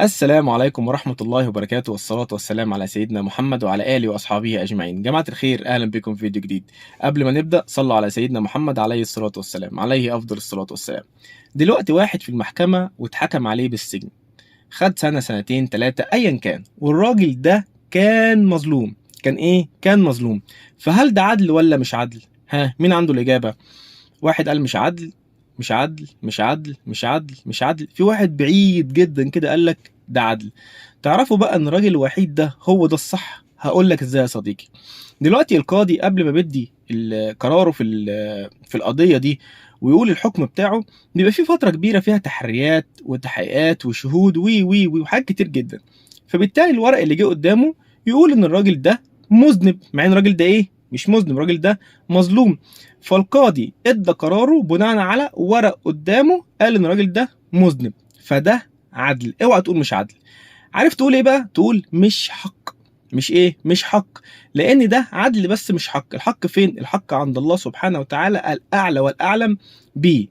السلام عليكم ورحمة الله وبركاته، والصلاة والسلام على سيدنا محمد وعلى آله وأصحابه أجمعين. جماعة الخير، أهلا بكم في فيديو جديد. قبل ما نبدأ صلوا على سيدنا محمد عليه الصلاة والسلام، عليه أفضل الصلاة والسلام. دلوقتي واحد في المحكمة واتحكم عليه بالسجن، خد سنة سنتين تلاتة أيا كان، والراجل ده كان مظلوم. كان إيه؟ كان مظلوم. فهل ده عدل ولا مش عدل؟ ها، مين عنده الإجابة؟ واحد قال مش عدل، مش عدل، مش عدل، مش عدل، مش عدل. في واحد بعيد جدا كده قال لك ده عدل. تعرفوا بقى ان الراجل الوحيد ده هو ده الصح؟ هقول لك ازاي يا صديقي. دلوقتي القاضي قبل ما بيدي قراره في القضيه دي ويقول الحكم بتاعه، بيبقى في فتره كبيره فيها تحريات وتحقيقات وشهود وي وي وي وحاجات كتير جدا. فبالتالي الورق اللي جه قدامه يقول ان الراجل ده مذنب، مع ان الراجل ده ايه؟ مش مذنب، الراجل ده مظلوم. فالقاضي ادى قراره بناء على ورق قدامه قال ان الراجل ده مذنب، فده عدل. اوعى تقول مش عدل. عارف تقول ايه بقى؟ تقول مش حق. مش ايه؟ مش حق. لان ده عدل بس مش حق. الحق فين؟ الحق عند الله سبحانه وتعالى الاعلى والاعلم بيه.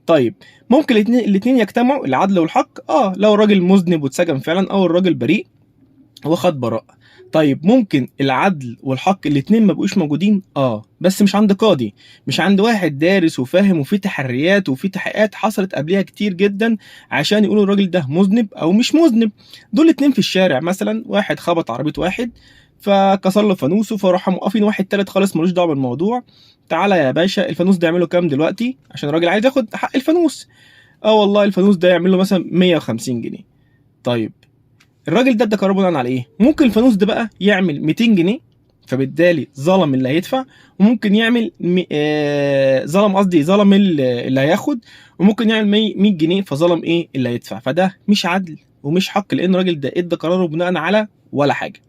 طيب، ممكن الاتنين يجتمعوا، العدل والحق. لو الراجل مذنب واتسجن فعلا، او الراجل بريء وخد براءة. طيب، ممكن العدل والحق الاتنين ما بقوش موجودين، بس مش عند قاضي، مش عند واحد دارس وفاهم وفي تحريات وفي تحقيقات حصلت قبلها كتير جدا عشان يقولوا الراجل ده مذنب او مش مذنب. دول اتنين في الشارع مثلا، واحد خبط عربية واحد فكسر له فانوسه، فراحوا موقفين واحد تالت خالص ملوش دعوه بالموضوع. تعالى يا باشا، الفانوس ده يعمله كام دلوقتي؟ عشان الراجل عايز ياخد حق الفانوس. والله الفانوس ده يعمل له مثلا 150 جنيه. طيب، الراجل ده ادى قرار بناء على ايه؟ ممكن الفانوس ده بقى يعمل 200 جنيه، فبالتالي ظلم اللي هيدفع. وممكن يعمل ظلم، قصدي ظلم اللي هياخد. وممكن يعمل 100 جنيه فظلم ايه؟ اللي هيدفع. فده مش عدل ومش حق، لان الراجل ده ادى قراره بناء على ولا حاجه.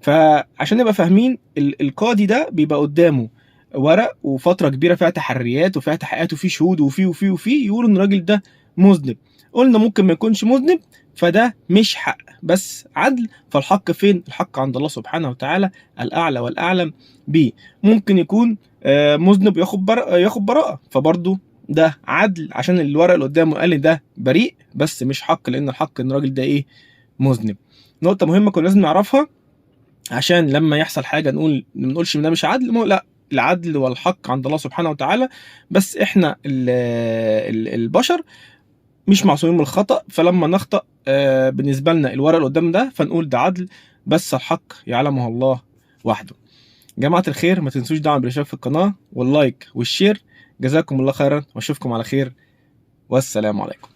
فعشان نبقى فاهمين، القاضي ده بيبقى قدامه ورق وفتره كبيره فيها تحريات وفيها تحقيقات وفي شهود وفي يقولوا ان الراجل ده مذنب. قلنا ممكن ما يكونش مذنب، فده مش حق بس عدل. فالحق فين؟ الحق عند الله سبحانه وتعالى الاعلى والاعلم بيه. ممكن يكون مذنب ياخد براءة، فبرضه ده عدل عشان الورق اللي قدامه قال لي ده بريء، بس مش حق، لان الحق ان الراجل ده ايه؟ مذنب. نقطة مهمة كنا لازم نعرفها عشان لما يحصل حاجة ما نقولش ان ده مش عدل. لا، العدل والحق عند الله سبحانه وتعالى، بس احنا البشر مش معصومين من الخطأ. فلما نخطأ بالنسبة لنا الورق اللي قدام ده فنقول ده عدل، بس الحق يعلمه الله وحده. جماعة الخير، ما تنسوش دعم بالاشتراك في القناة واللايك والشير. جزاكم الله خيرا، واشوفكم على خير، والسلام عليكم.